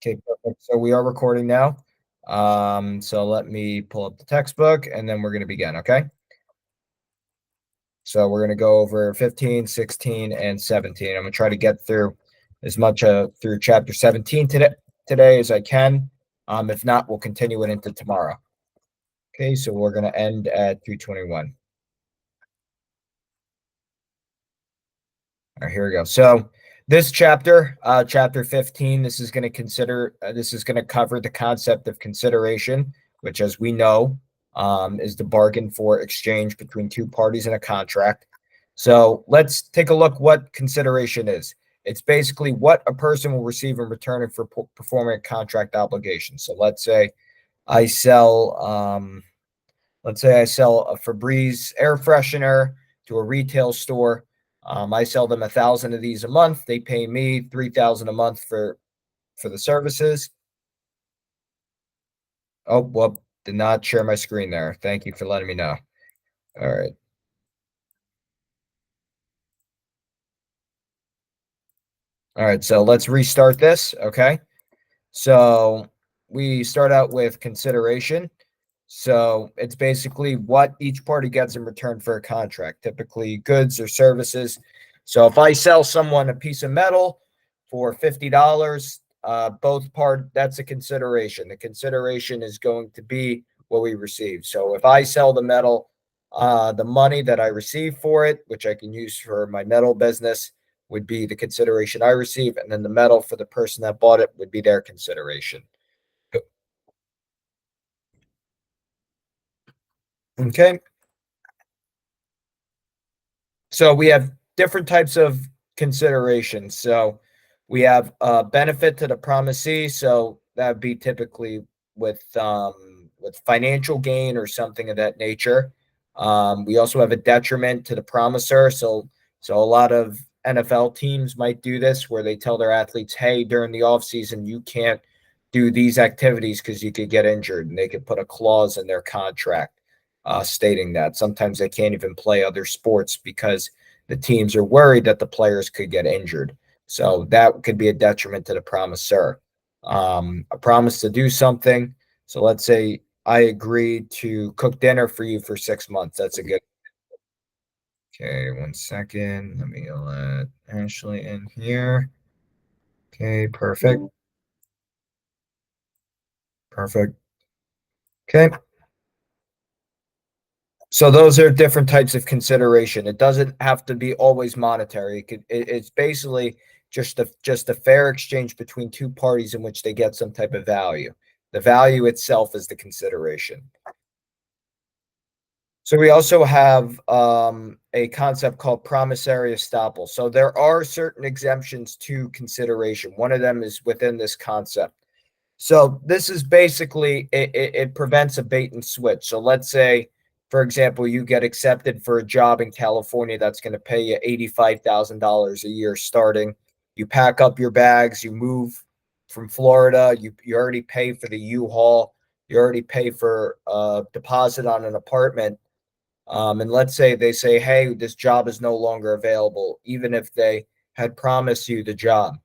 Okay, perfect. So we are recording now. So let me pull up the textbook and then we're going to begin, okay? So we're going to go over 15, 16, and 17. I'm going to try to get through as much through chapter 17 today as I can. If not, we'll continue it into tomorrow. Okay, so we're going to end at 321. All right, here we go. So this chapter, chapter 15, this is going to cover the concept of consideration, which, as we know, is the bargain for exchange between two parties in a contract. So let's take a look what consideration is. It's basically what a person will receive in return for performing a contract obligation. So I sell, let's say I sell a Febreze air freshener to a retail store. I sell them 1,000 of these a month. They pay me 3,000 a month for the services. Oh, well, did not share my screen there. Thank you for letting me know. All right. All right. So let's restart this. Okay. So we start out with consideration. So it's basically what each party gets in return for a contract, typically goods or services. So if I sell someone a piece of metal for $50, that's a consideration. The consideration is going to be what we receive. So if I sell the metal, the money that I receive for it, which I can use for my metal business, would be the consideration I receive, and then the metal for the person that bought it would be their consideration. Okay. So we have different types of considerations. So we have a benefit to the promisee. So that would be typically with financial gain or something of that nature. We also have a detriment to the promiser. So a lot of NFL teams might do this where they tell their athletes, hey, during the offseason, you can't do these activities because you could get injured, and they could put a clause in their contract stating that. Sometimes they can't even play other sports because the teams are worried that the players could get injured. So that could be a detriment to the promisor. A promise to do something. So let's say I agreed to cook dinner for you for 6 months. That's a good. Okay, 1 second. Let me let Ashley in here. Okay, perfect. Perfect. Okay. So those are different types of consideration. It doesn't have to be always monetary. It's basically just a fair exchange between two parties in which they get some type of value. The value itself is the consideration. So we also have a concept called promissory estoppel. So there are certain exemptions to consideration. One of them is within this concept. So this is basically it prevents a bait and switch. So let's say, for example, you get accepted for a job in California that's going to pay you $85,000 a year starting. You pack up your bags, you move from Florida. You already pay for the U-Haul. You already pay for a deposit on an apartment. And let's say they say, hey, this job is no longer available, even if they had promised you the job.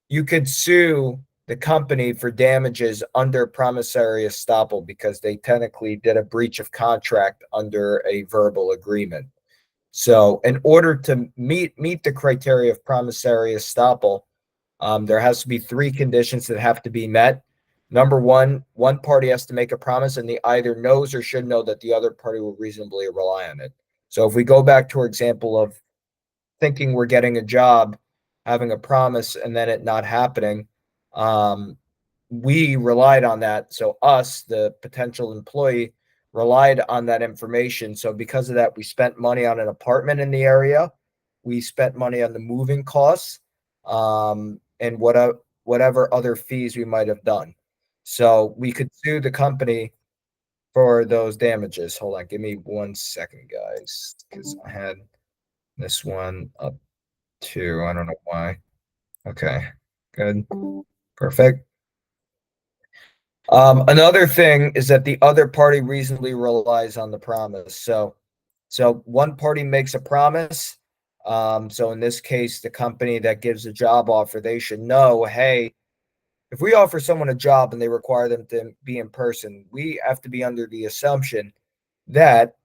You could sue the company for damages under promissory estoppel because they technically did a breach of contract under a verbal agreement. So, in order to meet the criteria of promissory estoppel, there has to be three conditions that have to be met. Number one party has to make a promise, and they either knows or should know that the other party will reasonably rely on it. So, if we go back to our example of thinking we're getting a job, having a promise, and then it not happening, um, we relied on that. So us, the potential employee, relied on that information. So because of that, we spent money on an apartment in the area. We spent money on the moving costs, and whatever other fees we might have done. So we could sue the company for those damages. Hold on, give me 1 second, guys, because I had this one up too. I don't know why. Okay, good, perfect. Another thing is that the other party reasonably relies on the promise. So one party makes a promise. So in this case, the company that gives a job offer, they should know, hey, If we offer someone a job and they require them to be in person, we have to be under the assumption that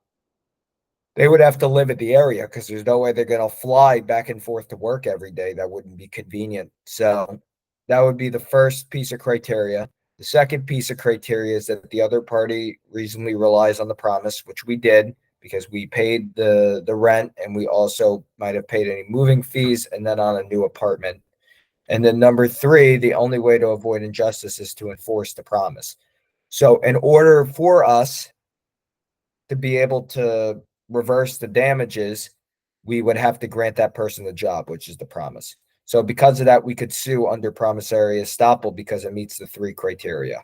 they would have to live at the area because there's no way they're going to fly back and forth to work every day. That wouldn't be convenient. So that would be the first piece of criteria. The second piece of criteria is that the other party reasonably relies on the promise, which we did because we paid the rent and we also might have paid any moving fees and then on a new apartment. And then number three, the only way to avoid injustice is to enforce the promise. So in order for us to be able to reverse the damages, we would have to grant that person the job, which is the promise. So because of that, we could sue under promissory estoppel because it meets the three criteria.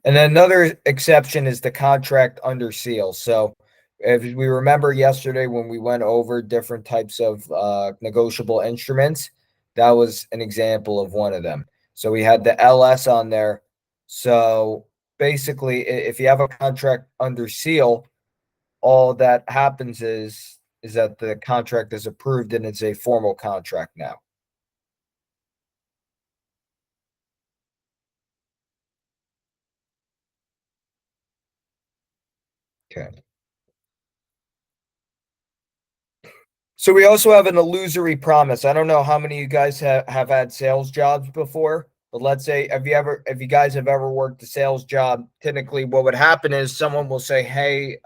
And then another exception is the contract under seal. So if we remember yesterday when we went over different types of negotiable instruments, that was an example of one of them. So we had the LS on there. So basically, if you have a contract under seal, all that happens is that the contract is approved and it's a formal contract now. Okay. So we also have an illusory promise. I don't know how many of you guys have had sales jobs before, but let's say if you guys have ever worked a sales job, typically what would happen is someone will say, "Hey,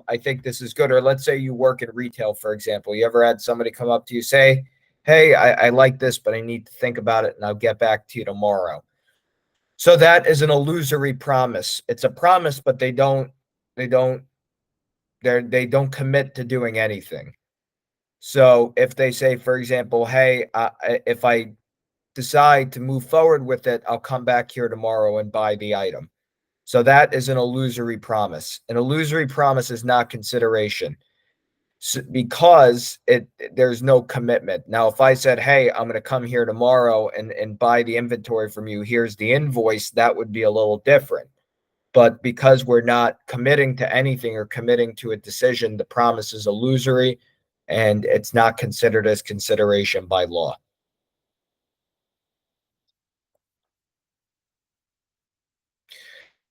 I think this is good," or let's say you work in retail, for example. You ever had somebody come up to you say, "Hey, I like this, but I need to think about it, and I'll get back to you tomorrow." So that is an illusory promise. It's a promise, but they don't they don't commit to doing anything. So if they say, for example, hey, if I decide to move forward with it, I'll come back here tomorrow and buy the item. So that is an illusory promise. An illusory promise is not consideration because there's no commitment. Now, if I said, hey, I'm going to come here tomorrow and buy the inventory from you, here's the invoice, that would be a little different. But because we're not committing to anything or committing to a decision, the promise is illusory and it's not considered as consideration by law.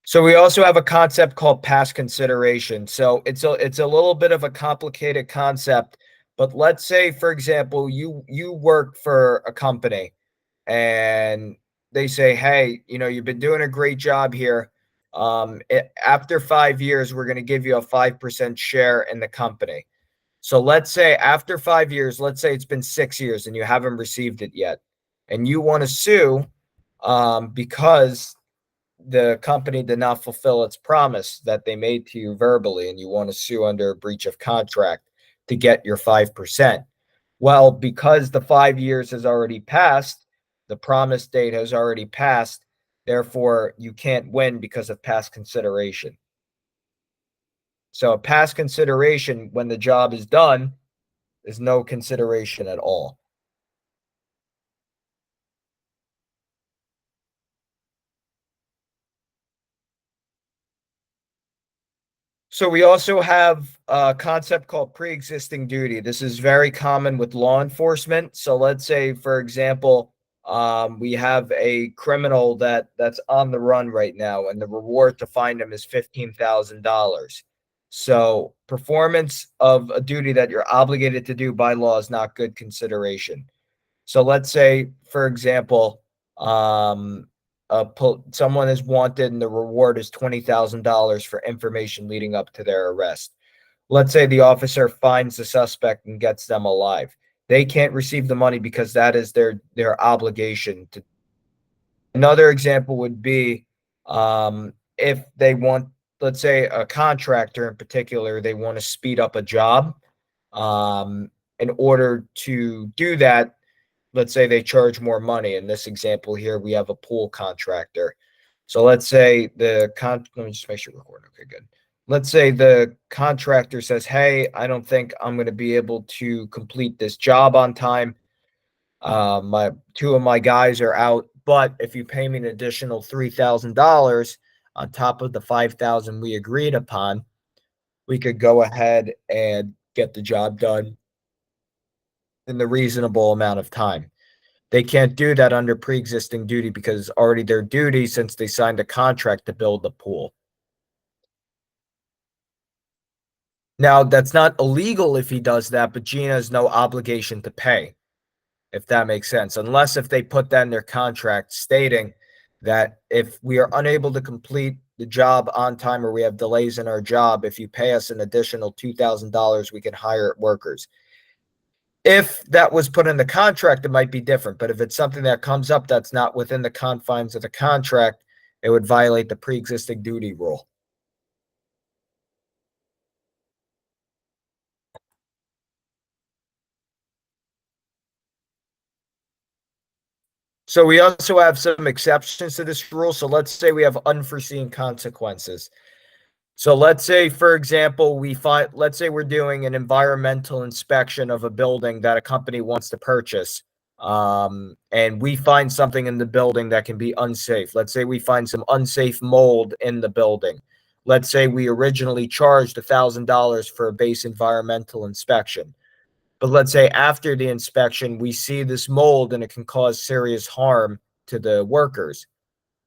So we also have a concept called past consideration. So it's a little bit of a complicated concept, but let's say, for example, you work for a company and they say, hey, you've been doing a great job here. After 5 years, we're going to give you a 5% share in the company. So let's say after 5 years, let's say it's been 6 years and you haven't received it yet, and you want to sue because the company did not fulfill its promise that they made to you verbally, and you want to sue under a breach of contract to get your 5%. Well, because the 5 years has already passed, the promise date has already passed, therefore you can't win because of past consideration. So, past consideration when the job is done is no consideration at all. So we also have a concept called pre-existing duty. This is very common with law enforcement. So let's say, for example, we have a criminal that's on the run right now, and the reward to find him is $15,000. So performance of a duty that you're obligated to do by law is not good consideration. So let's say, for example, someone is wanted and the reward is $20,000 for information leading up to their arrest. Let's say the officer finds the suspect and gets them alive. They can't receive the money because that is their obligation to. Another example would be if they want, let's say, a contractor in particular, they want to speed up a job. In order to do that, let's say they charge more money. In this example here, we have a pool contractor. So let's say let me just make sure we're recording. Okay, good. Let's say the contractor says, hey, I don't think I'm going to be able to complete this job on time. My two of my guys are out, but if you pay me an additional $3,000 on top of the 5,000 we agreed upon, we could go ahead and get the job done in the reasonable amount of time. They can't do that under pre-existing duty because it's already their duty since they signed a contract to build the pool. Now, that's not illegal if he does that, but Gina has no obligation to pay, if that makes sense, unless if they put that in their contract stating that if we are unable to complete the job on time or we have delays in our job, if you pay us an additional $2,000, we can hire workers. If that was put in the contract, it might be different. But if it's something that comes up that's not within the confines of the contract, it would violate the pre-existing duty rule. So we also have some exceptions to this rule. So let's say we have unforeseen consequences. So let's say, for example, let's say we're doing an environmental inspection of a building that a company wants to purchase. And we find something in the building that can be unsafe. Let's say we find some unsafe mold in the building. Let's say we originally charged $1,000 for a base environmental inspection. But let's say after the inspection, we see this mold and it can cause serious harm to the workers.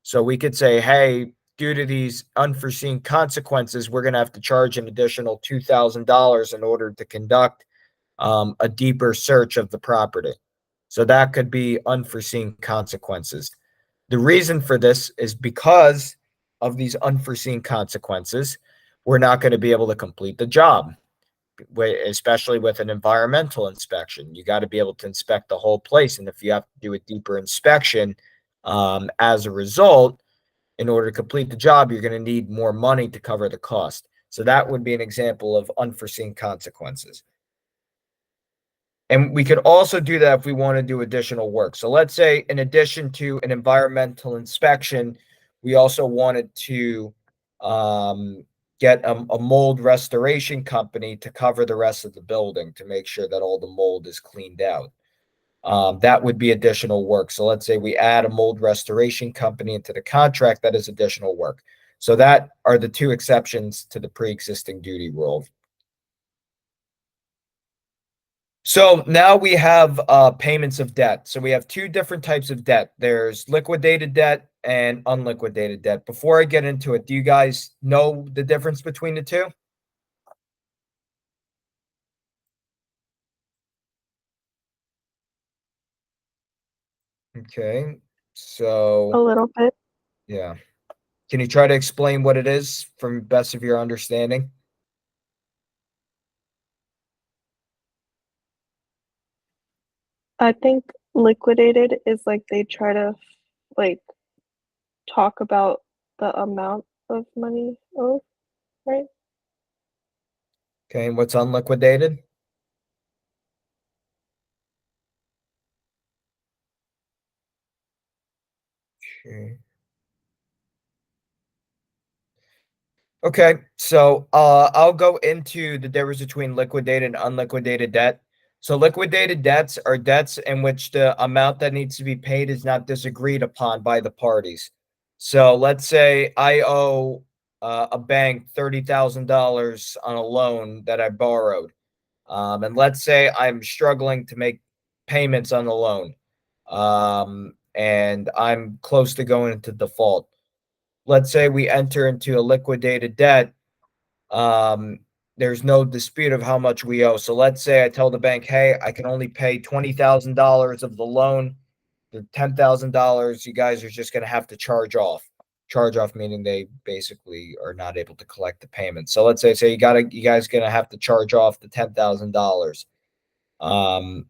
So we could say, hey, due to these unforeseen consequences, we're going to have to charge an additional $2,000 in order to conduct a deeper search of the property. So that could be unforeseen consequences. The reason for this is because of these unforeseen consequences, we're not going to be able to complete the job, especially with an environmental inspection. You got to be able to inspect the whole place. And if you have to do a deeper inspection as a result, in order to complete the job, you're going to need more money to cover the cost. So that would be an example of unforeseen consequences. And we could also do that if we want to do additional work. So let's say in addition to an environmental inspection, we also wanted to get a mold restoration company to cover the rest of the building to make sure that all the mold is cleaned out. That would be additional work. So let's say we add a mold restoration company into the contract, that is additional work. So that are the two exceptions to the pre-existing duty rule. So now we have payments of debt. So we have two different types of debt. There's liquidated debt and unliquidated debt. Before I get into it, do you guys know the difference between the two? Okay. A So, little bit. yeah. Can you try to explain what it is from best of your understanding? I think liquidated is like they try to like talk about the amount of money owed, right? Okay. And what's unliquidated? Okay. Okay, so I'll go into the difference between liquidated and unliquidated debt. So liquidated debts are debts in which the amount that needs to be paid is not disagreed upon by the parties. So let's say I owe a bank $30,000 on a loan that I borrowed, and let's say I'm struggling to make payments on the loan, and I'm close to going into default. Let's say we enter into a liquidated debt. um, there's no dispute of how much we owe. So let's say I tell the bank, hey, I can only pay $20,000 of the loan. The $10,000 you guys are just going to have to charge off. Charge off meaning they basically are not able to collect the payment. So let's say you guys gonna have to charge off the $10,000. Um,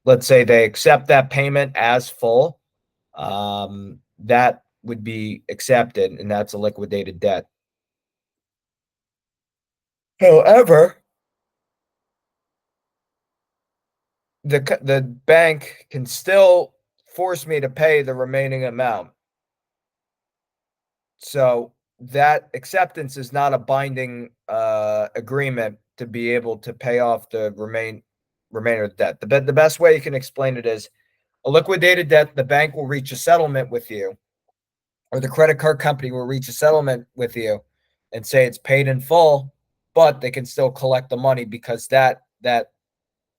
let's say they accept that payment as full. That would be accepted, and that's a liquidated debt. However, the bank can still force me to pay the remaining amount. So that acceptance is not a binding agreement to be able to pay off the remainder of the debt. The best way you can explain it is a liquidated debt. The bank will reach a settlement with you, or the credit card company will reach a settlement with you, and say it's paid in full. but they can still collect the money because that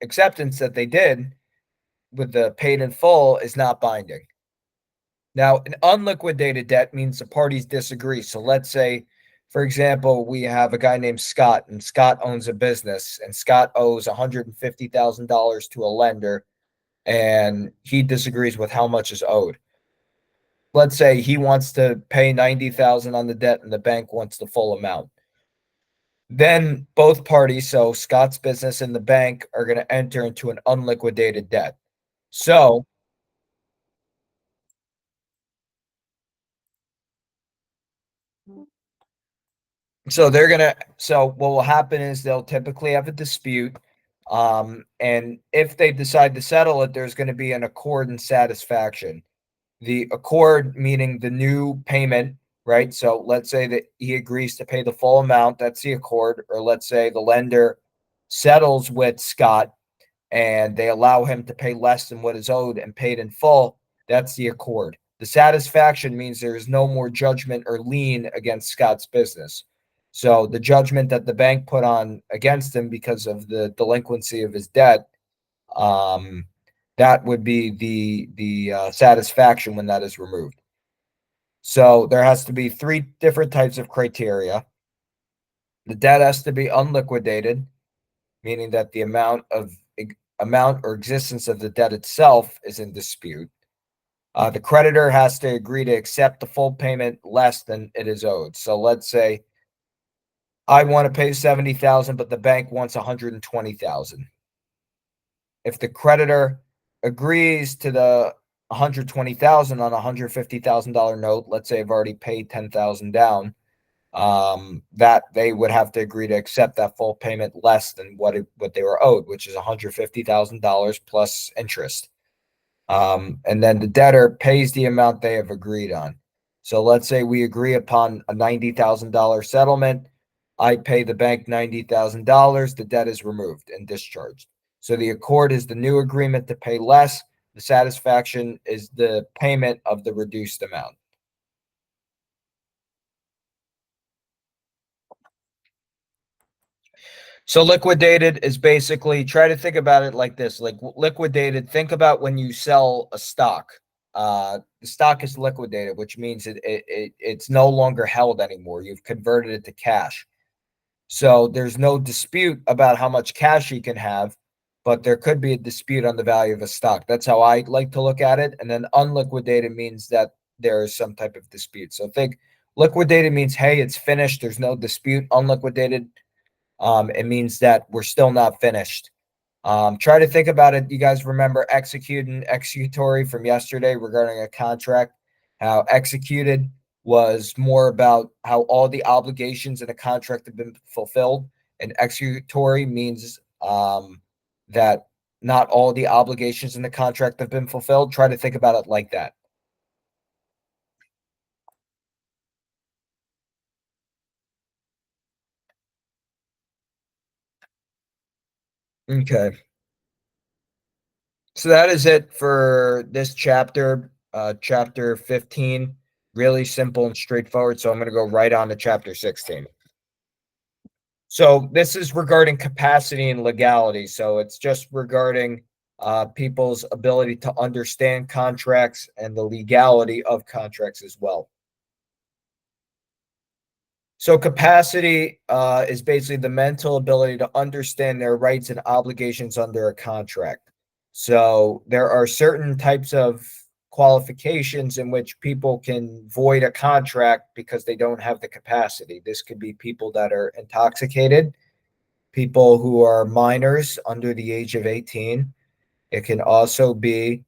acceptance that they did with the paid in full is not binding. Now, an unliquidated debt means the parties disagree. So let's say, for example, we have a guy named Scott, and Scott owns a business, and Scott owes $150,000 to a lender, and he disagrees with how much is owed. Let's say he wants to pay 90,000 on the debt, and the bank wants the full amount. Then both parties, so Scott's business and the bank, are going to enter into an unliquidated debt. So so what will happen is they'll typically have a dispute. And if they decide to settle it, there's going to be an accord and satisfaction. The accord meaning the new payment, right? So let's say that he agrees to pay the full amount, that's the accord, or let's say the lender settles with Scott and they allow him to pay less than what is owed and paid in full, that's the accord. The satisfaction means there is no more judgment or lien against Scott's business. So the judgment that the bank put on against him because of the delinquency of his debt, um, that would be the satisfaction when that is removed. So there has to be three different types of criteria. The debt has to be unliquidated, meaning that the amount or existence of the debt itself is in dispute. The creditor has to agree to accept the full payment less than it is owed. So let's say I want to pay 70,000, but the bank wants 120,000. If the creditor agrees to the 120,000 on a $150,000 note, let's say I've already paid 10,000 down, that they would have to agree to accept that full payment less than what they were owed, which is $150,000 plus interest. And then the debtor pays the amount they have agreed on. So let's say we agree upon a $90,000 settlement. I pay the bank $90,000. The debt is removed and discharged. So the accord is the new agreement to pay less. The satisfaction is the payment of the reduced amount. So liquidated is basically, try to think about it like this, like liquidated, think about when you sell a stock. The stock is liquidated, which means it's no longer held anymore. You've converted it to cash. So there's no dispute about how much cash you can have, but there could be a dispute on the value of a stock. That's how I like to look at it. And then unliquidated means that there is some type of dispute. So think liquidated means, hey, it's finished. There's no dispute. Unliquidated, it means that we're still not finished. Try to think about it. You guys remember execute and executory from yesterday regarding a contract, how executed was more about how all the obligations in a contract have been fulfilled, and executory means that not all the obligations in the contract have been fulfilled. Try to think about it like that. Okay. So that is it for this chapter, chapter 15. Really simple and straightforward. So I'm going to go right on to chapter 16. So this is regarding capacity and legality. So it's just regarding people's ability to understand contracts and the legality of contracts as well. So capacity is basically the mental ability to understand their rights and obligations under a contract. So there are certain types of qualifications in which people can void a contract because they don't have the capacity. This could be people that are intoxicated, people who are minors under the age of 18. It can also be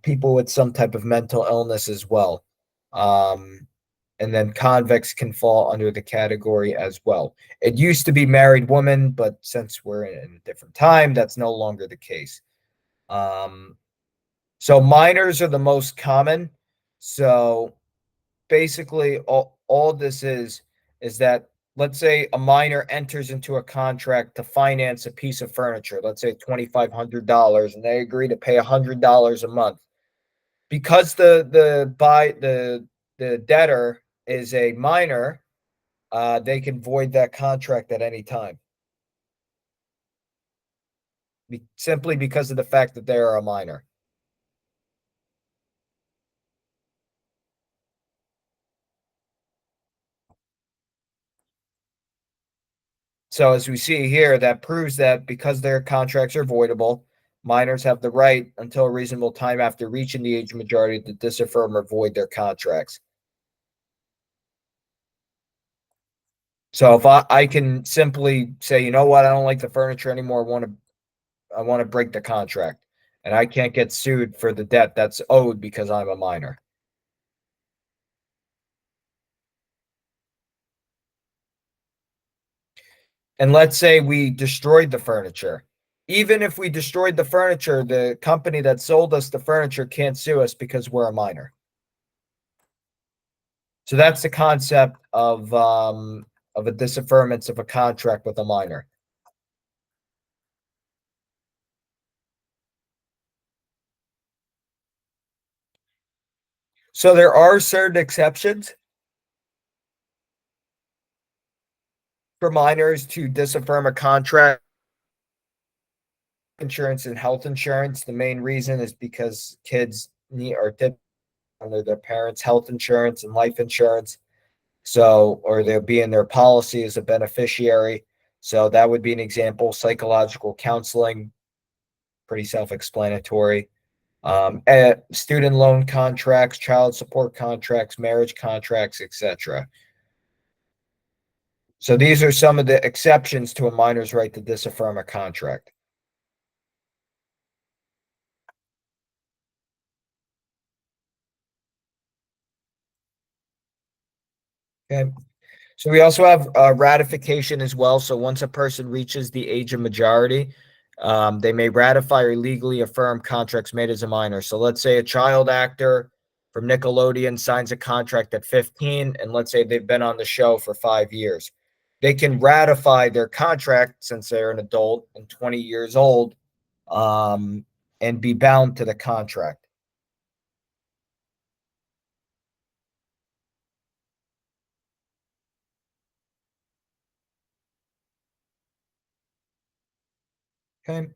people with some type of mental illness as well. And then convicts can fall under the category as well. It used to be married women, but since we're in a different time, that's no longer the case. So minors are the most common. So basically, all this is that, let's say a minor enters into a contract to finance a piece of furniture, let's say $2,500, and they agree to pay $100 a month. Because the debtor is a minor, they can void that contract at any time, simply because of the fact that they are a minor. So as we see here, that proves that because their contracts are voidable, minors have the right until a reasonable time after reaching the age of majority to disaffirm or void their contracts. So if I can simply say, you know what, I don't like the furniture anymore, I want to break the contract, and I can't get sued for the debt that's owed because I'm a minor. And let's say we destroyed the furniture. Even if we destroyed the furniture, the company that sold us the furniture can't sue us because we're a minor. So that's the concept of a disaffirmance of a contract with a minor. So there are certain exceptions for minors to disaffirm a contract. Insurance and health insurance. The main reason is because kids need or tip under their parents' health insurance and life insurance. So, or they'll be in their policy as a beneficiary. So that would be an example. Psychological counseling, pretty self-explanatory. Student loan contracts, child support contracts, marriage contracts, etc. So these are some of the exceptions to a minor's right to disaffirm a contract. Okay. So we also have ratification as well. So once a person reaches the age of majority, they may ratify or legally affirm contracts made as a minor. So let's say a child actor from Nickelodeon signs a contract at 15, and let's say they've been on the show for 5 years. They can ratify their contract since they're an adult and 20 years old, and be bound to the contract. Okay.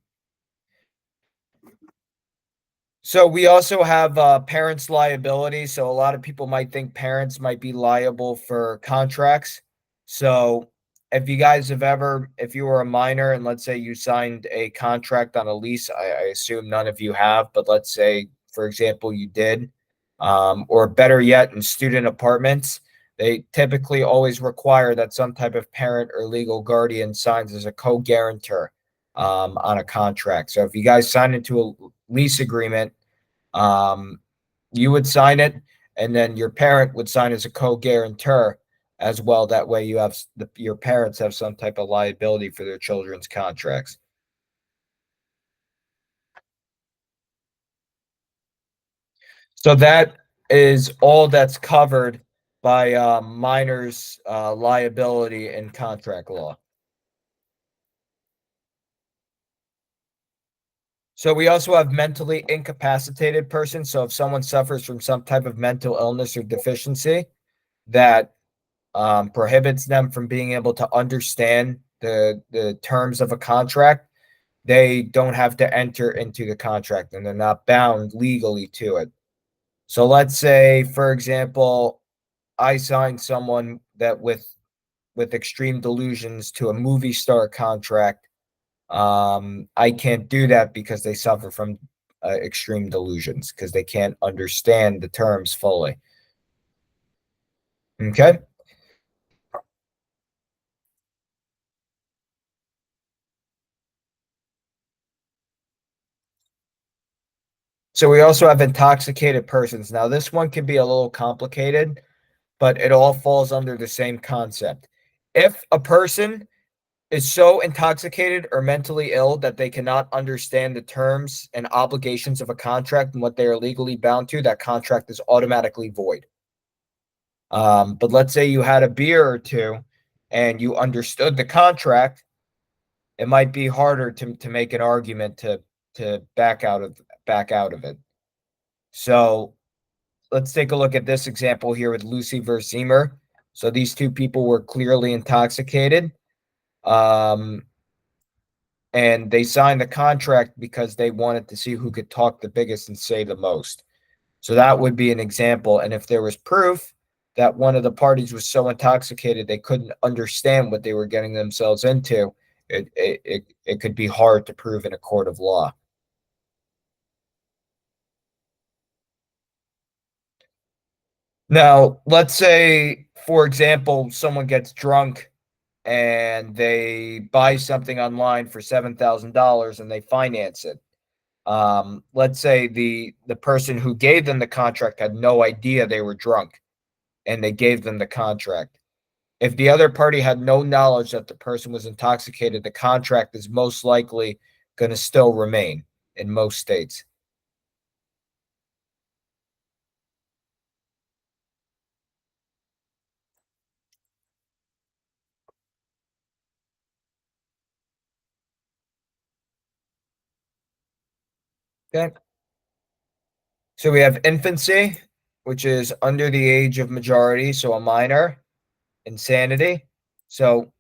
So we also have parents' liability. So a lot of people might think parents might be liable for contracts. So if you guys have ever, if you were a minor and let's say you signed a contract on a lease, I assume none of you have, but let's say, for example, you did, or better yet, in student apartments, they typically always require that some type of parent or legal guardian signs as a co-guarantor on a contract. So if you guys sign into a lease agreement, um, you would sign it, and then your parent would sign as a co-guarantor as well. That way, you have your parents have some type of liability for their children's contracts. So that is all that's covered by minors' liability in contract law. So we also have mentally incapacitated persons. So if someone suffers from some type of mental illness or deficiency that prohibits them from being able to understand the terms of a contract, they don't have to enter into the contract and they're not bound legally to it. So let's say, for example, I signed someone that with extreme delusions to a movie star contract. I can't do that because they suffer from extreme delusions because they can't understand the terms fully. Okay. So we also have intoxicated persons. Now, this one can be a little complicated, but it all falls under the same concept. If a person is so intoxicated or mentally ill that they cannot understand the terms and obligations of a contract and what they are legally bound to, that contract is automatically void. But let's say you had a beer or two and you understood the contract, it might be harder to make an argument to back out of it. So let's take a look at this example here with Lucy versus Zemer. So these two people were clearly intoxicated. Um, and they signed the contract because they wanted to see who could talk the biggest and say the most. So that would be an example. And if there was proof that one of the parties was so intoxicated they couldn't understand what they were getting themselves into, it could be hard to prove in a court of law. Now, let's say, for example, someone gets drunk and they buy something online for $7,000 and they finance it. Let's say the person who gave them the contract had no idea they were drunk and they gave them the contract. If the other party had no knowledge that the person was intoxicated, the contract is most likely going to still remain in most states. Okay. So we have infancy, which is under the age of majority, so a minor. Insanity. So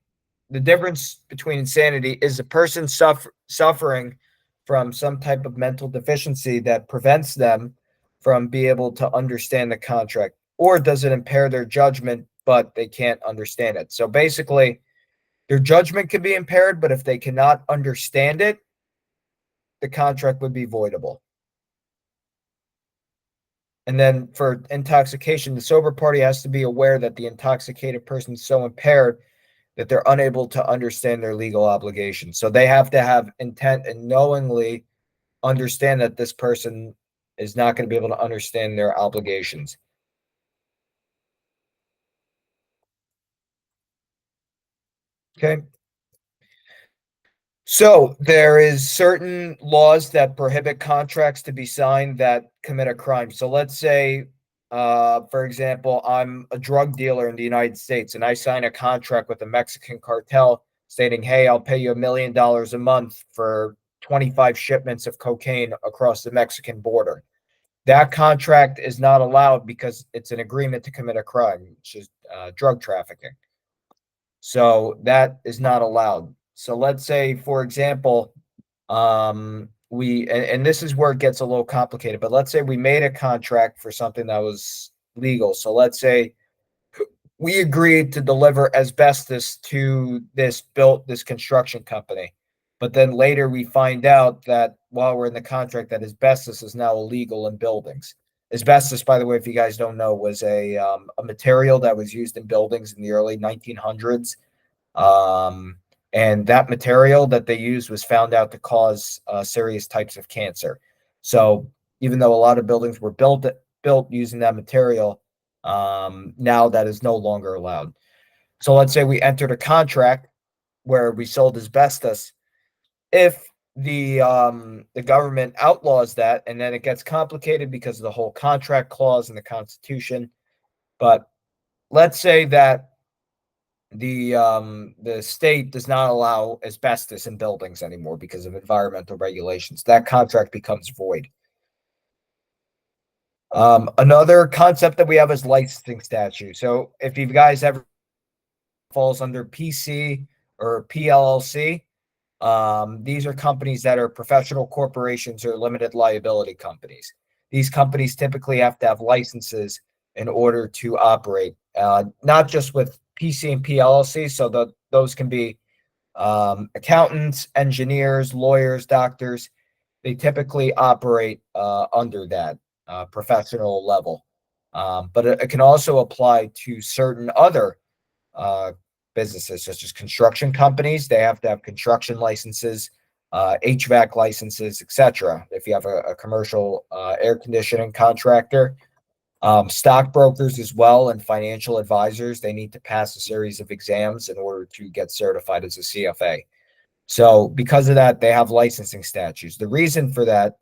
the difference between insanity is a person suffering from some type of mental deficiency that prevents them from being able to understand the contract, or does it impair their judgment, but they can't understand it. So basically, their judgment can be impaired, but if they cannot understand it, the contract would be voidable. And then for intoxication, the sober party has to be aware that the intoxicated person is so impaired that they're unable to understand their legal obligations. So they have to have intent and knowingly understand that this person is not going to be able to understand their obligations. Okay. So there is certain laws that prohibit contracts to be signed that commit a crime. So let's say, for example, I'm a drug dealer in the United States and I sign a contract with a Mexican cartel stating, hey, I'll pay you $1 million a month for 25 shipments of cocaine across the Mexican border. That contract is not allowed because it's an agreement to commit a crime, which is drug trafficking. So that is not allowed. So let's say, for example, and this is where it gets a little complicated, but let's say we made a contract for something that was legal. So let's say we agreed to deliver asbestos to this construction company. But then later we find out that while we're in the contract that asbestos is now illegal in buildings. Asbestos, by the way, if you guys don't know, was a material that was used in buildings in the early 1900s. Um, and that material that they used was found out to cause serious types of cancer. So even though a lot of buildings were built using that material, now that is no longer allowed. So let's say we entered a contract where we sold asbestos. If the government outlaws that, and then it gets complicated because of the whole contract clause in the Constitution. But let's say that the state does not allow asbestos in buildings anymore because of environmental regulations. That contract becomes void. Another concept that we have is licensing statute. So if you guys ever falls under PC or PLLC, these are companies that are professional corporations or limited liability companies. These companies typically have to have licenses in order to operate, not just with PC and PLLC. So those can be accountants, engineers, lawyers, doctors. They typically operate under that professional level. But it can also apply to certain other uh, businesses, such as construction companies. They have to have construction licenses, HVAC licenses, etc. If you have a commercial air conditioning contractor, stockbrokers as well, and financial advisors, they need to pass a series of exams in order to get certified as a CFA. So because of that, they have licensing statutes. The reason for that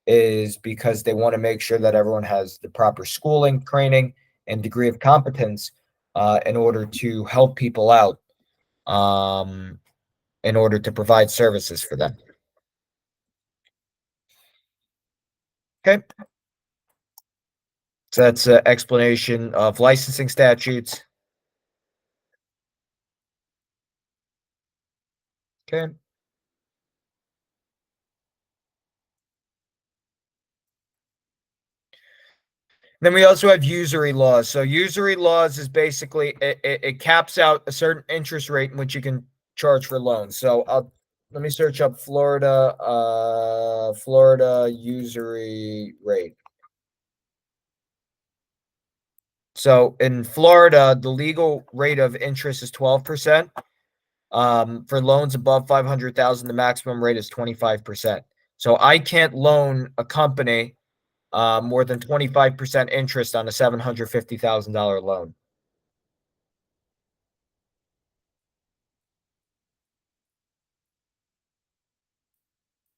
is because they want to make sure that everyone has the proper schooling, training, and degree of competence in order to help people out, um, in order to provide services for them. Okay. So that's an explanation of licensing statutes. Okay. Then we also have usury laws. So usury laws is basically it caps out a certain interest rate in which you can charge for loans. So let me search up Florida usury rate. So in Florida, the legal rate of interest is 12%. For loans above 500,000, the maximum rate is 25%. So I can't loan a company more than 25% interest on a $750,000 loan.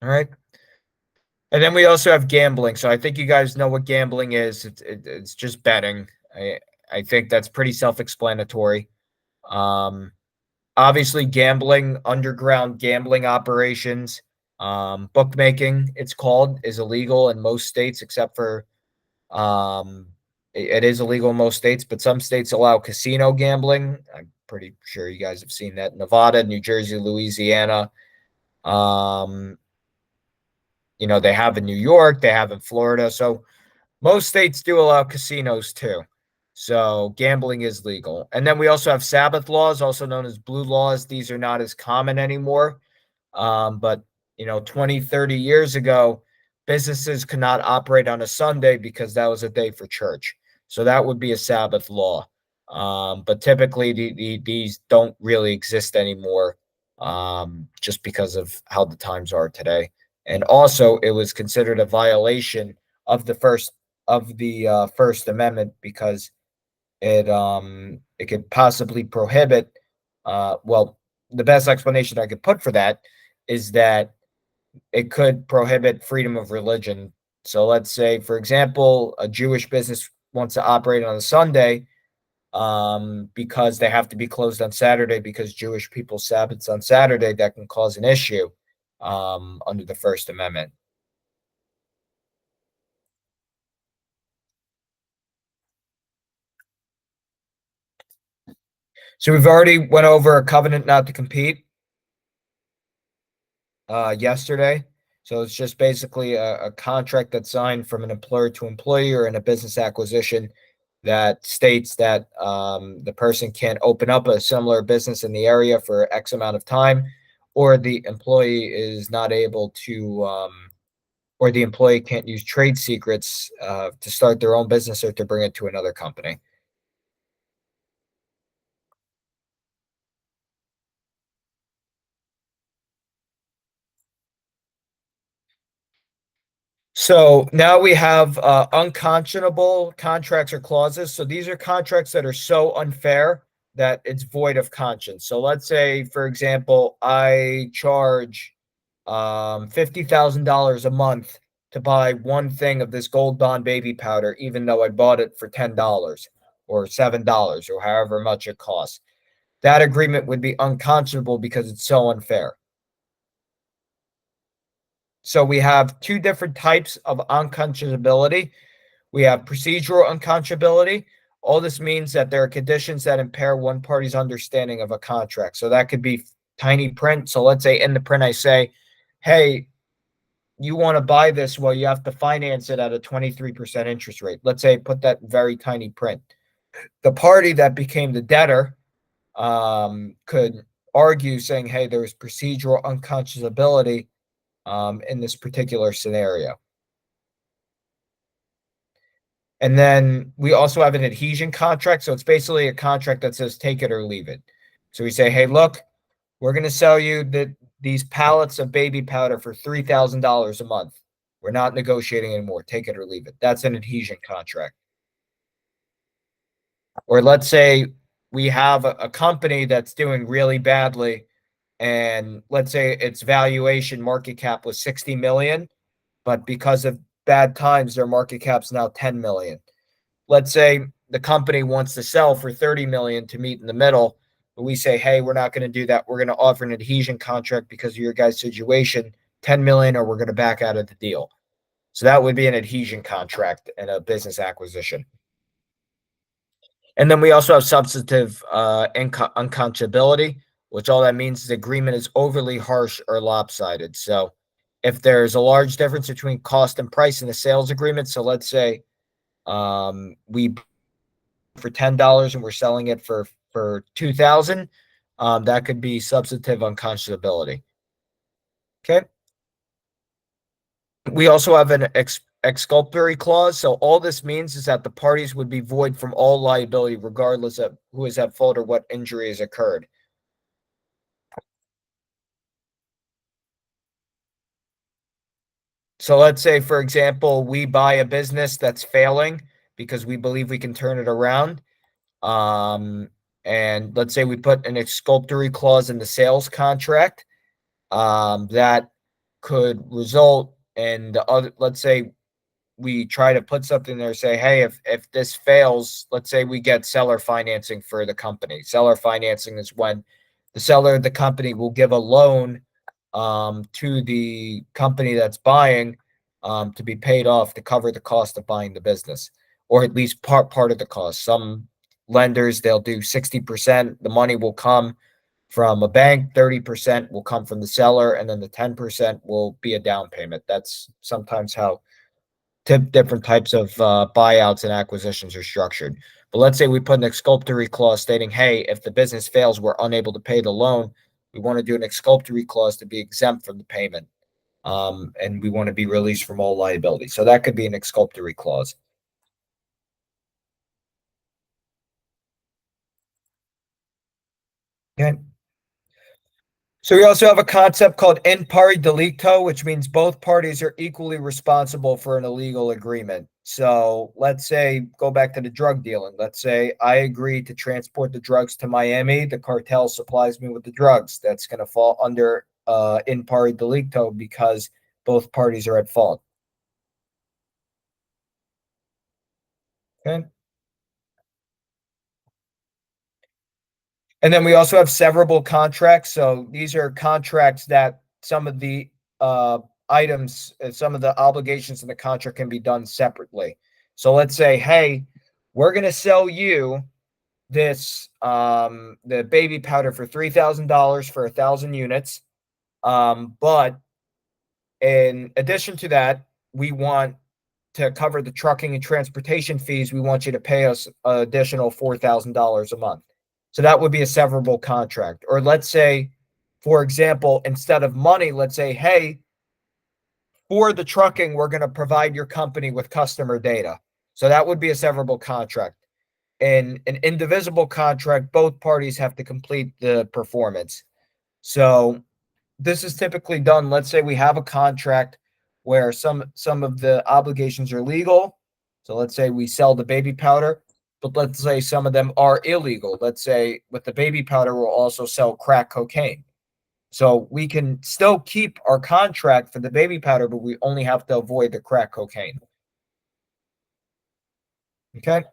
All right. And then we also have gambling. So I think you guys know what gambling is. It's just betting. I think that's pretty self-explanatory. Um, Obviously, gambling, underground gambling operations, bookmaking, it's called, is illegal in most states except for it is illegal in most states, but some states allow casino gambling. I'm pretty sure you guys have seen that. Nevada, New Jersey, Louisiana. Um, they have in New York, they have in Florida. So most states do allow casinos too. So gambling is legal. And then we also have Sabbath laws, also known as blue laws. These are not as common anymore. But 20, 30 years ago, businesses could not operate on a Sunday because that was a day for church. So that would be a Sabbath law. But typically, these don't really exist anymore, just because of how the times are today. And also, it was considered a violation of the First Amendment because it could possibly prohibit. Well, the best explanation I could put for that is that it could prohibit freedom of religion. So let's say, for example, a Jewish business wants to operate on a Sunday, because they have to be closed on Saturday because Jewish people Sabbaths on Saturday. That can cause an issue under the First Amendment. So we've already went over a covenant not to compete yesterday. So it's just basically a contract that's signed from an employer to employee or in a business acquisition that states that the person can't open up a similar business in the area for X amount of time, or the employee is not able to, or the employee can't use trade secrets to start their own business or to bring it to another company. So now we have unconscionable contracts or clauses. So these are contracts that are so unfair that it's void of conscience. So let's say, for example, I charge $50,000 a month to buy one thing of this Gold Bond baby powder, even though I bought it for $10 or $7 or however much it costs. That agreement would be unconscionable because it's so unfair. So we have two different types of unconscionability. We have procedural unconscionability. All this means that there are conditions that impair one party's understanding of a contract. So that could be tiny print. So let's say in the print I say, hey, you want to buy this, well, you have to finance it at a 23% interest rate. Let's say put that very tiny print. The party that became the debtor could argue saying, hey, there was procedural unconscionability in this particular scenario. And then we also have an adhesion contract. So it's basically a contract that says take it or leave it. So we say, hey, look, we're going to sell you these pallets of baby powder for $3,000 a month. We're not negotiating anymore. Take it or leave it. That's an adhesion contract. Or let's say we have a company that's doing really badly, and let's say its valuation market cap was 60 million, but because of bad times, their market cap's now 10 million. Let's say the company wants to sell for 30 million to meet in the middle, but we say, hey, we're not going to do that. We're going to offer an adhesion contract because of your guys' situation, 10 million, or we're going to back out of the deal. So that would be an adhesion contract and a business acquisition. And then we also have substantive unconscionability. which all that means is the agreement is overly harsh or lopsided. So if there's a large difference between cost and price in the sales agreement, so let's say we for $10 and we're selling it for 2,000, that could be substantive unconscionability. Okay. We also have an exculpatory clause. So all this means is that the parties would be void from all liability, regardless of who is at fault or what injury has occurred. So let's say, for example, we buy a business that's failing because we believe we can turn it around. And let's say we put an exculpatory clause in the sales contract that could result in the other, let's say we try to put something there, say, hey, if this fails, let's say we get seller financing for the company. Seller financing is when the seller of the company will give a loan to the company that's buying to be paid off to cover the cost of buying the business, or at least part of the cost. Some lenders, they'll do 60%. The money will come from a bank, 30% will come from the seller, and then the 10% will be a down payment. That's sometimes how different types of buyouts and acquisitions are structured. But let's say we put an exculpatory clause stating, hey, if the business fails, we're unable to pay the loan. We want to do an exculpatory clause to be exempt from the payment. And we want to be released from all liability. So that could be an exculpatory clause. Okay. So we also have a concept called in pari delicto, which means both parties are equally responsible for an illegal agreement. So let's say, go back to the drug dealing. Let's say I agree to transport the drugs to Miami. The cartel supplies me with the drugs. That's going to fall under in pari delicto because both parties are at fault. Okay. And then we also have severable contracts. So these are contracts that some of the items, some of the obligations in the contract can be done separately. So let's say, hey, we're going to sell you this the baby powder for $3,000 for 1,000 units. But in addition to that, we want to cover the trucking and transportation fees. We want you to pay us an additional $4,000 a month. So that would be a severable contract. Or let's say, for example, instead of money, let's say, hey, for the trucking, we're going to provide your company with customer data. So that would be a severable contract. In an indivisible contract, both parties have to complete the performance. So this is typically done. Let's say we have a contract where some of the obligations are legal. So let's say we sell the baby powder, but let's say some of them are illegal. Let's say with the baby powder, we'll also sell crack cocaine. So we can still keep our contract for the baby powder, but we only have to avoid the crack cocaine. Okay.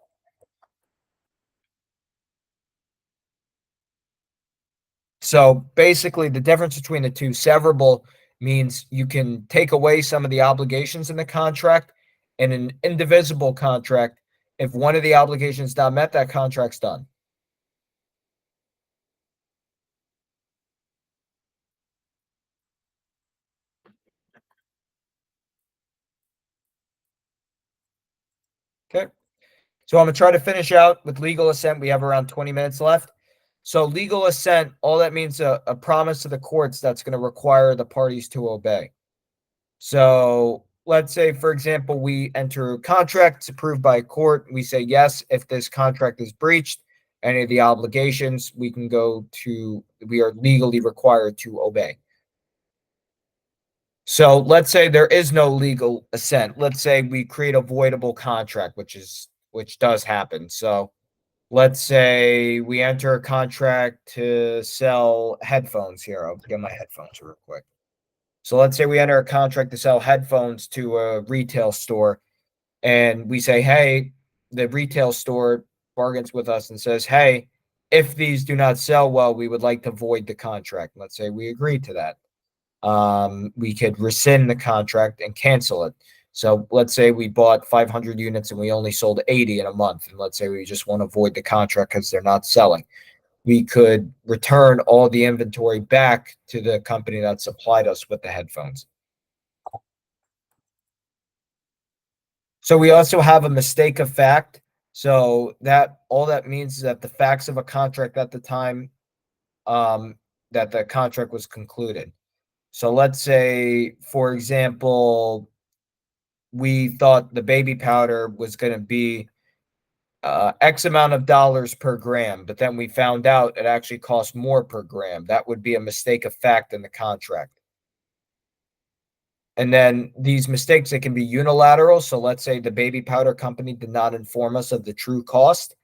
So basically, the difference between the two, severable means you can take away some of the obligations in the contract, and an indivisible contract, if one of the obligations not met, that contract's done. Okay. So I'm going to try to finish out with legal assent. We have around 20 minutes left. So legal assent, all that means a promise to the courts that's going to require the parties to obey. So let's say, for example, we enter a contract, it's approved by a court. We say, yes, if this contract is breached, any of the obligations, we are legally required to obey. So let's say there is no legal assent. Let's say we create a voidable contract, which does happen. So let's say we enter a contract to sell headphones here. I'll get my headphones real quick. So let's say we enter a contract to sell headphones to a retail store, and we say, hey, the retail store bargains with us and says, hey, if these do not sell well, we would like to void the contract. Let's say we agree to that. We could rescind the contract and cancel it. So let's say we bought 500 units and we only sold 80 in a month. And let's say we just want to void the contract because they're not selling. we could return all the inventory back to the company that supplied us with the headphones. So we also have a mistake of fact. So that all that means is that the facts of a contract at the time that the contract was concluded. So let's say, for example, we thought the baby powder was going to be X amount of dollars per gram, but then we found out it actually costs more per gram. That would be a mistake of fact in the contract. And then these mistakes, they can be unilateral. So let's say the baby powder company did not inform us of the true cost.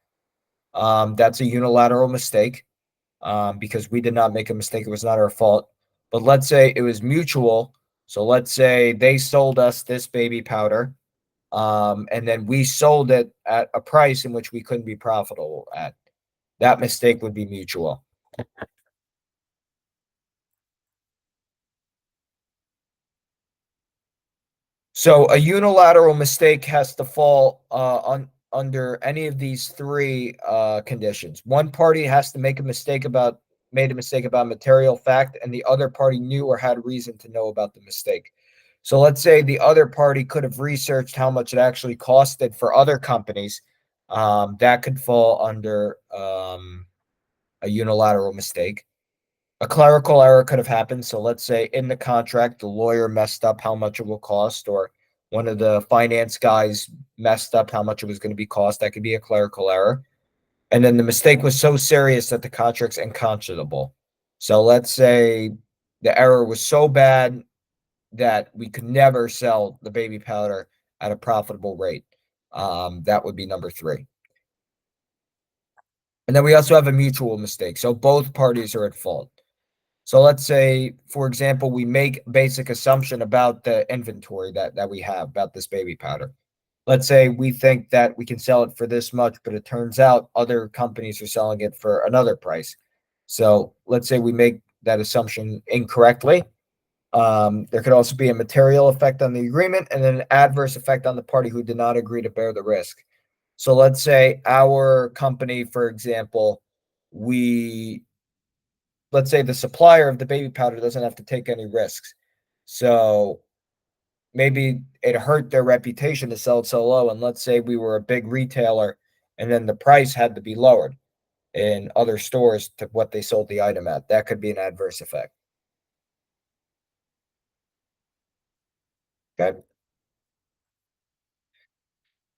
That's a unilateral mistake because we did not make a mistake. It was not our fault. But let's say it was mutual. So let's say they sold us this baby powder, and then we sold it at a price in which we couldn't be profitable at. That mistake would be mutual. So a unilateral mistake has to fall under any of these three conditions. One party has to make a mistake about made a mistake about material fact, and the other party knew or had reason to know about the mistake. So let's say the other party could have researched how much it actually costed for other companies. That could fall under a unilateral mistake. A clerical error could have happened. So let's say in the contract, the lawyer messed up how much it will cost, or one of the finance guys messed up how much it was going to be cost. That could be a clerical error. And then the mistake was so serious that the contract's unconscionable. So let's say the error was so bad that we could never sell the baby powder at a profitable rate. That would be number three. And then we also have a mutual mistake. So both parties are at fault. So let's say, for example, we make basic assumption about the inventory that we have about this baby powder. Let's say we think that we can sell it for this much, but it turns out other companies are selling it for another price. So let's say we make that assumption incorrectly. There could also be a material effect on the agreement and then an adverse effect on the party who did not agree to bear the risk. So let's say our company, for example, we let's say the supplier of the baby powder doesn't have to take any risks. So maybe it hurt their reputation to sell it so low. And let's say we were a big retailer and then the price had to be lowered in other stores to what they sold the item at. That could be an adverse effect. Okay.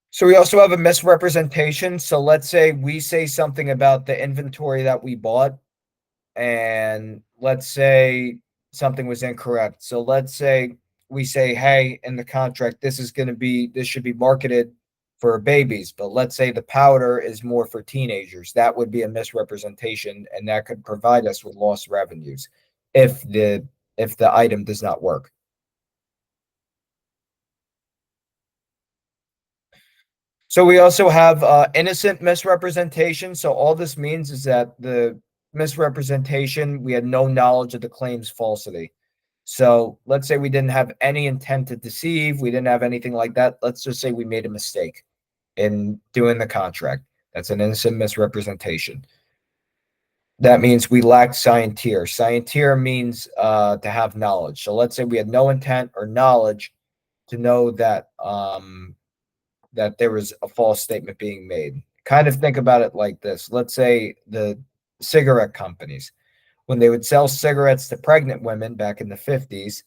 So we also have a misrepresentation. So let's say we say something about the inventory that we bought, and let's say something was incorrect. So let's say we say, hey, in the contract, this should be marketed for babies, but let's say the powder is more for teenagers. That would be a misrepresentation, and that could provide us with lost revenues if the item does not work. So we also have innocent misrepresentation. So all this means is that the misrepresentation, we had no knowledge of the claim's falsity. So let's say we didn't have any intent to deceive, we didn't have anything like that. Let's just say we made a mistake in doing the contract. That's an innocent misrepresentation. That means we lacked scientir. Scientir means to have knowledge. So let's say we had no intent or knowledge to know that there was a false statement being made. Kind of think about it like this. Let's say the cigarette companies, when they would sell cigarettes to pregnant women back in the 50s,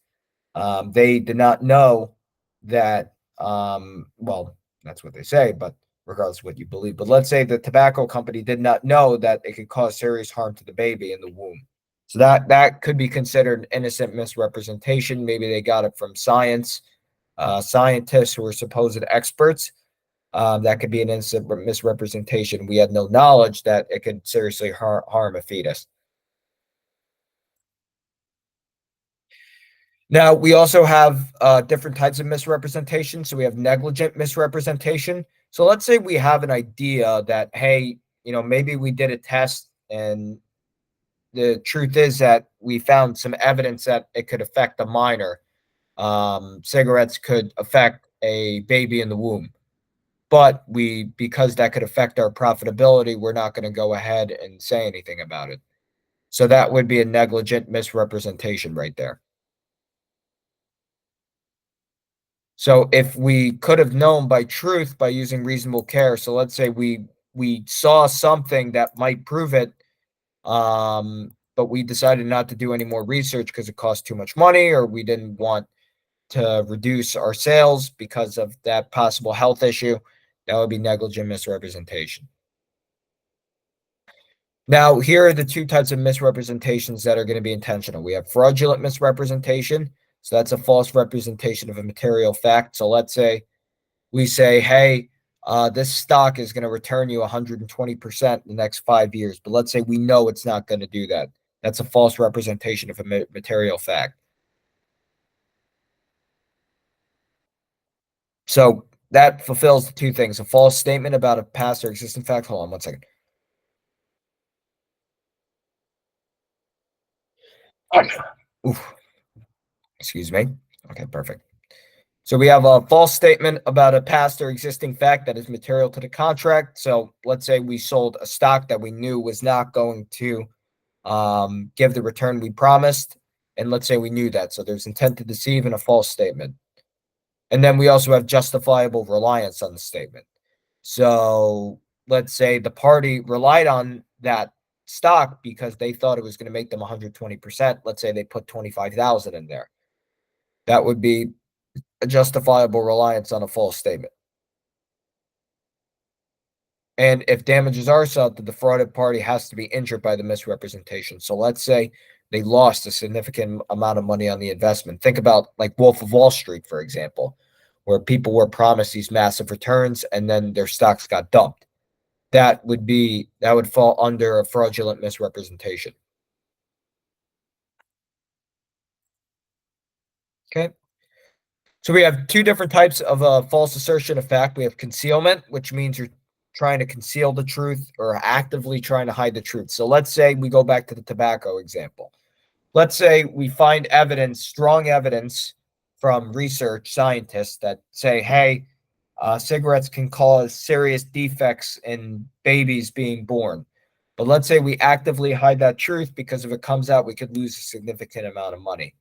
they did not know that, well, that's what they say, but regardless of what you believe. But let's say the tobacco company did not know that it could cause serious harm to the baby in the womb. So that could be considered innocent misrepresentation. Maybe they got it from scientists who are supposed experts. That could be an innocent misrepresentation. We had no knowledge that it could seriously harm a fetus. Now, we also have different types of misrepresentation. So we have negligent misrepresentation. So let's say we have an idea that, hey, maybe we did a test and the truth is that we found some evidence that it could affect a minor. Cigarettes could affect a baby in the womb. but because that could affect our profitability, we're not going to go ahead and say anything about it. So that would be a negligent misrepresentation right there. So if we could have known by truth by using reasonable care, so let's say we saw something that might prove it, but we decided not to do any more research because it cost too much money, or we didn't want to reduce our sales because of that possible health issue, that would be negligent misrepresentation. Now, here are the two types of misrepresentations that are going to be intentional. We have fraudulent misrepresentation. So that's a false representation of a material fact. So let's say we say, hey, this stock is going to return you 120% in the next 5 years. But let's say we know it's not going to do that. That's a false representation of a material fact. So that fulfills the two things: a false statement about a past or existing fact. Hold on 1 second. Oof. Excuse me. Okay, perfect. So we have a false statement about a past or existing fact that is material to the contract. So let's say we sold a stock that we knew was not going to give the return we promised. And let's say we knew that. So there's intent to deceive and a false statement. And then we also have justifiable reliance on the statement. So let's say the party relied on that stock because they thought it was going to make them 120%. Let's say they put 25,000 in there. That would be a justifiable reliance on a false statement. And if damages are sought, the defrauded party has to be injured by the misrepresentation. So let's say they lost a significant amount of money on the investment. Think about like Wolf of Wall Street, for example, where people were promised these massive returns and then their stocks got dumped. That would fall under a fraudulent misrepresentation. Okay. So we have two different types of false assertion of fact. We have concealment, which means you're trying to conceal the truth or actively trying to hide the truth. So let's say we go back to the tobacco example. Let's say we find evidence, strong evidence from research scientists that say, hey, cigarettes can cause serious defects in babies being born. But let's say we actively hide that truth because if it comes out, we could lose a significant amount of money.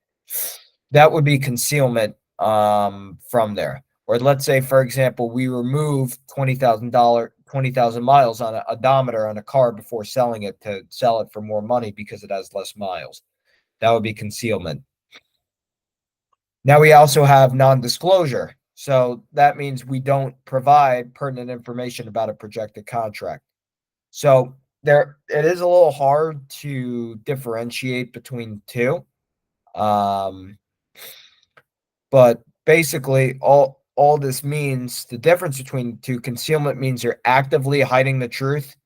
That would be concealment from there. Or let's say, for example, we remove $20,000 miles on an odometer on a car before selling it to sell it for more money because it has less miles. That would be concealment. Now we also have non-disclosure. So that means we don't provide pertinent information about a projected contract. So it is a little hard to differentiate between two. But basically all this means, the difference between two: concealment means you're actively hiding the truth.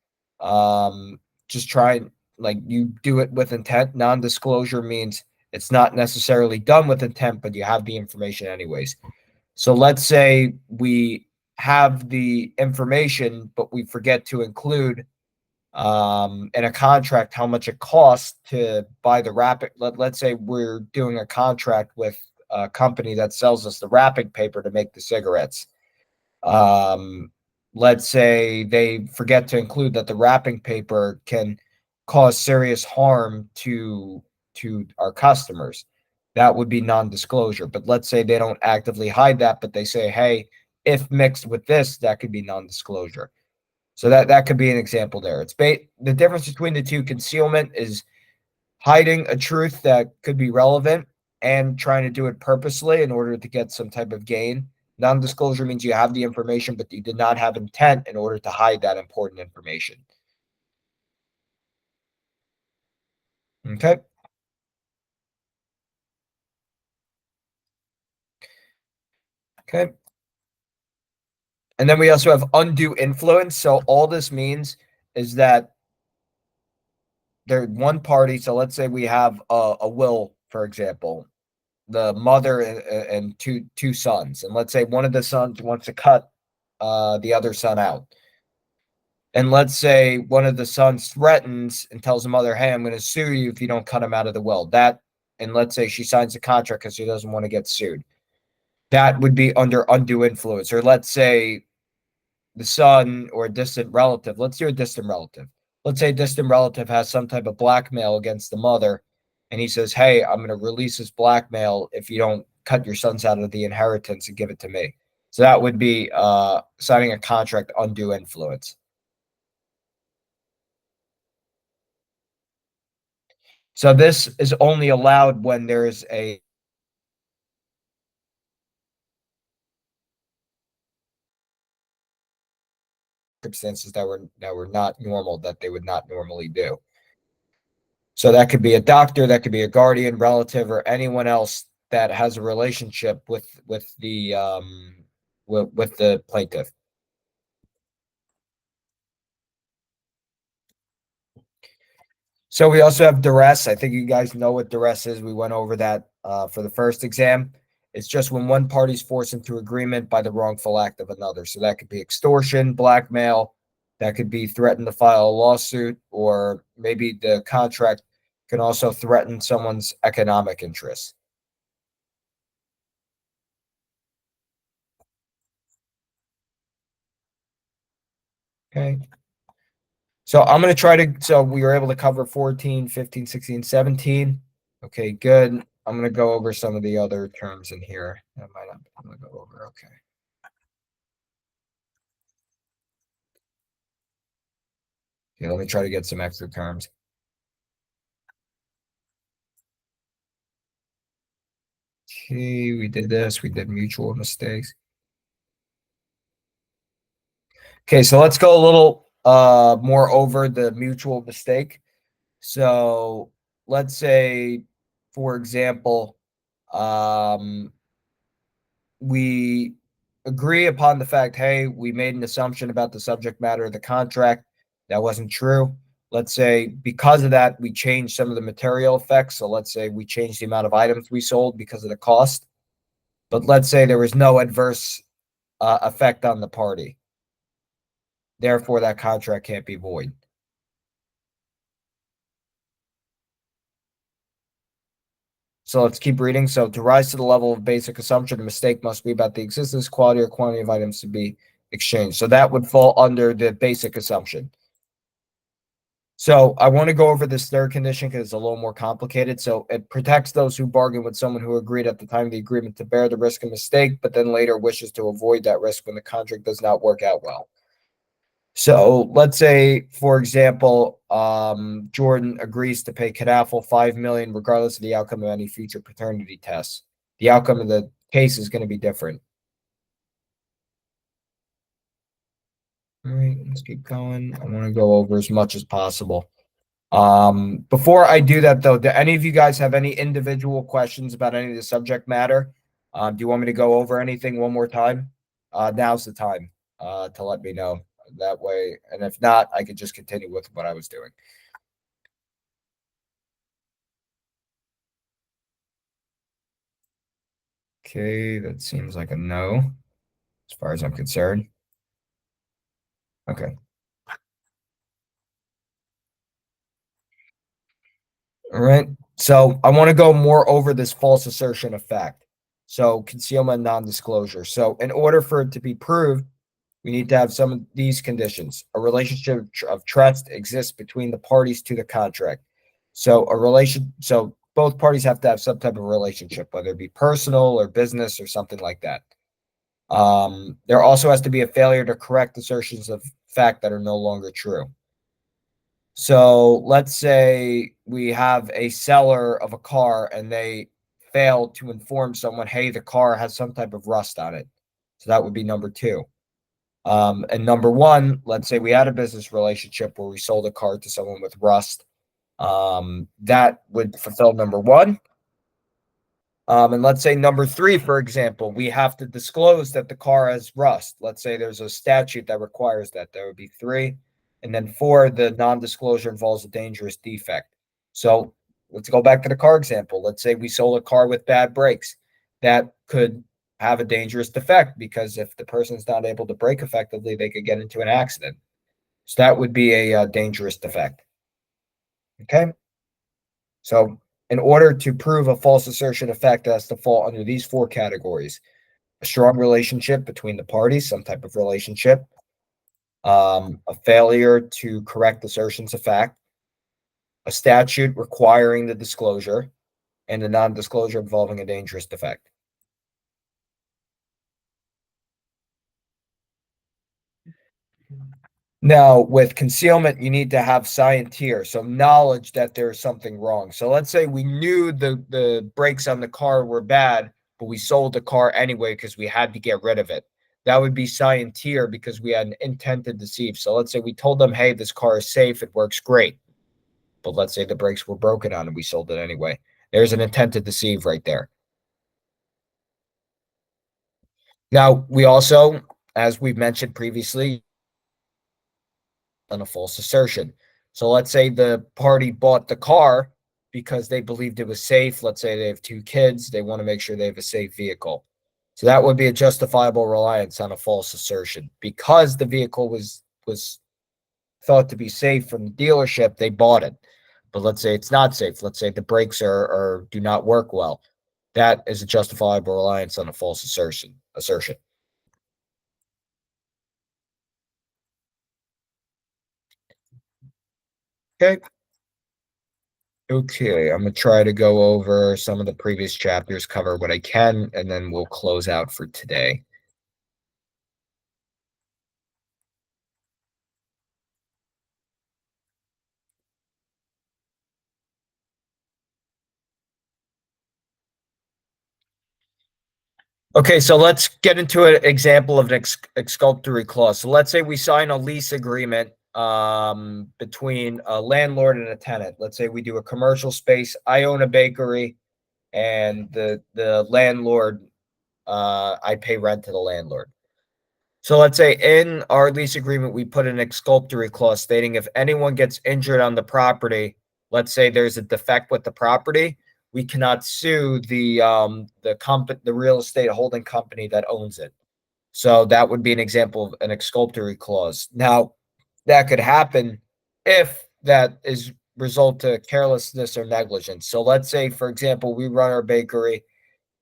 Just trying, like, you do it with intent. Non-disclosure means it's not necessarily done with intent, but you have the information anyways. So let's say we have the information, but we forget to include in a contract how much it costs to buy the wrapping. Let's say we're doing a contract with a company that sells us the wrapping paper to make the cigarettes. Let's say they forget to include that the wrapping paper can cause serious harm to our customers. That would be non-disclosure. But let's say they don't actively hide that, but they say, hey, if mixed with this, that could be non-disclosure. So that could be an example there. The difference between the two: concealment is hiding a truth that could be relevant and trying to do it purposely in order to get some type of gain. Non-disclosure means you have the information, but you did not have intent in order to hide that important information. Okay. Okay. And then we also have undue influence. So all this means is that they're one party. So let's say we have a will, for example, the mother and two sons, and let's say one of the sons wants to cut the other son out, and let's say one of the sons threatens and tells the mother, hey, I'm going to sue you if you don't cut him out of the will. And let's say she signs a contract because she doesn't want to get sued. That would be under undue influence. Or let's say the son or a distant relative, let's do a distant relative. Let's say a distant relative has some type of blackmail against the mother, and he says, "Hey, I'm going to release this blackmail if you don't cut your sons out of the inheritance and give it to me." So that would be signing a contract undue influence. So this is only allowed when there's a circumstances that were not normal, that they would not normally do. So that could be a doctor, that could be a guardian, relative, or anyone else that has a relationship with the plaintiff. So we also have duress. I think you guys know what duress is. We went over that for the first exam. It's just when one party's forced into agreement by the wrongful act of another. So that could be extortion, blackmail, that could be threatened to file a lawsuit, or maybe the contract can also threaten someone's economic interests. Okay. So I'm going to try to, so we were able to cover 14, 15, 16, 17. Okay, good. I'm going to go over some of the other terms in here. That might not, I'm going to go over. Okay. Okay, let me try to get some extra terms. Okay, we did this. We did mutual mistakes. Okay, so let's go a little more over the mutual mistake. So let's say, for example, we agree upon the fact, hey, we made an assumption about the subject matter of the contract that wasn't true. Let's say because of that, we changed some of the material effects. So let's say we changed the amount of items we sold because of the cost. But let's say there was no adverse effect on the party. Therefore, that contract can't be void. So let's keep reading. So to rise to the level of basic assumption, a mistake must be about the existence, quality, or quantity of items to be exchanged. So that would fall under the basic assumption. So I want to go over this third condition because it's a little more complicated. So it protects those who bargain with someone who agreed at the time of the agreement to bear the risk of mistake, but then later wishes to avoid that risk when the contract does not work out well. So let's say, for example, Jordan agrees to pay Cadaffel $5 million regardless of the outcome of any future paternity tests. The outcome of the case is going to be different. All right, let's keep going. I want to go over as much as possible. Before I do that, though, do any of you guys have any individual questions about any of the subject matter? Do you want me to go over anything one more time? Now's the time to let me know. That way, and if not, I could just continue with what I was doing. Okay, that seems like a no, as far as I'm concerned. Okay. All right. So I want to go more over this false assertion of fact. So concealment and non-disclosure. So in order for it to be proved, we need to have some of these conditions. A relationship of trust exists between the parties to the contract. So so both parties have to have some type of relationship, whether it be personal or business or something like that. There also has to be a failure to correct assertions of fact that are no longer true. So let's say we have a seller of a car and they fail to inform someone, hey, the car has some type of rust on it. So that would be number two. And number one, let's say we had a business relationship where we sold a car to someone with rust. That would fulfill number one. And let's say number three, for example, we have to disclose that the car has rust. Let's say there's a statute that requires that. There would be three. And then four, the non-disclosure involves a dangerous defect. So let's go back to the car example. Let's say we sold a car with bad brakes. That could have a dangerous defect because if the person's not able to brake effectively, they could get into an accident. So that would be a dangerous defect. Okay. So in order to prove a false assertion of fact, it has to fall under these four categories: a strong relationship between the parties, some type of relationship, a failure to correct assertions of fact, a statute requiring the disclosure, and a non-disclosure involving a dangerous defect. Now, with concealment, you need to have scienter, so knowledge that there's something wrong. So let's say we knew the brakes on the car were bad, but we sold the car anyway because we had to get rid of it. That would be scienter because we had an intent to deceive. So let's say we told them, hey, this car is safe, it works great. But let's say the brakes were broken on and we sold it anyway. There's an intent to deceive right there. Now, we also, as we've mentioned previously, on a false assertion. So let's say the party bought the car because they believed it was safe. Let's say they have two kids, they want to make sure they have a safe vehicle. So that would be a justifiable reliance on a false assertion. Because the vehicle was thought to be safe from the dealership, they bought it. But let's say it's not safe. Let's say the brakes are do not work well. That is a justifiable reliance on a false assertion. Okay. Okay, I'm gonna try to go over some of the previous chapters, cover what I can, and then we'll close out for today. Okay, so let's get into an example of an exculpatory clause. So let's say we sign a lease agreement between a landlord and a tenant. Let's say we do a commercial space. I own a bakery, and the landlord, I pay rent to the landlord. So let's say in our lease agreement, we put an exculpatory clause stating if anyone gets injured on the property, let's say there's a defect with the property, we cannot sue the real estate holding company that owns it. So that would be an example of an exculpatory clause. Now, that could happen if that is result to carelessness or negligence. So let's say, for example, we run our bakery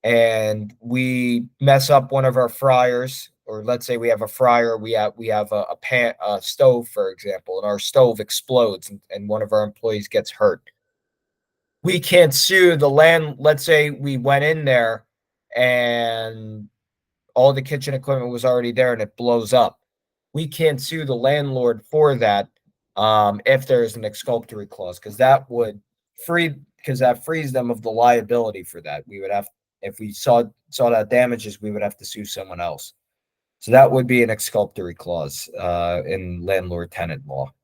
and we mess up one of our fryers, or let's say we have a fryer, we have a stove, for example, and our stove explodes and one of our employees gets hurt. We can't sue the land. Let's say we went in there and all the kitchen equipment was already there and it blows up. We can't sue the landlord for that if there is an exculpatory clause, because that frees them of the liability for that. We would have, if we saw that damages, we would have to sue someone else. So that would be an exculpatory clause in landlord tenant law.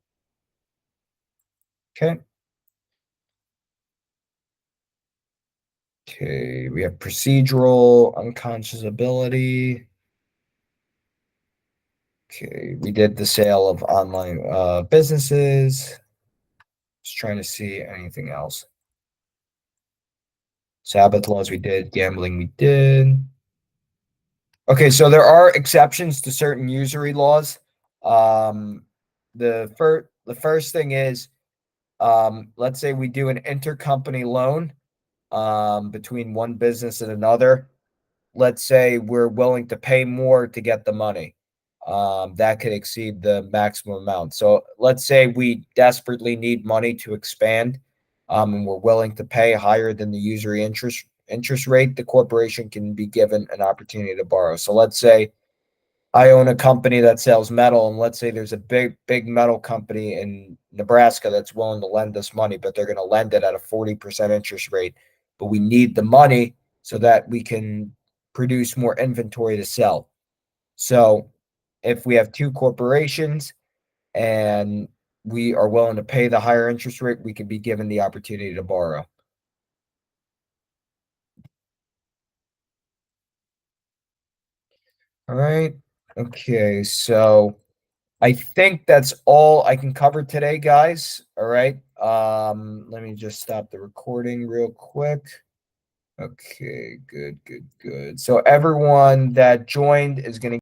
Okay. Okay, we have procedural unconscionability. Okay, we did the sale of online businesses. Just trying to see anything else. Sabbath laws we did, gambling we did. Okay, so there are exceptions to certain usury laws. The first thing is, let's say we do an intercompany loan between one business and another. Let's say we're willing to pay more to get the money. That could exceed the maximum amount. So let's say we desperately need money to expand, and we're willing to pay higher than the usury interest rate. The corporation can be given an opportunity to borrow. So let's say I own a company that sells metal, and let's say there's a big metal company in Nebraska that's willing to lend us money, but they're going to lend it at a 40% interest rate. But we need the money so that we can produce more inventory to sell. So if we have two corporations and we are willing to pay the higher interest rate, we can be given the opportunity to borrow. All right. Okay. So I think that's all I can cover today, guys. All right. Let me just stop the recording real quick. Okay, good. So everyone that joined is going to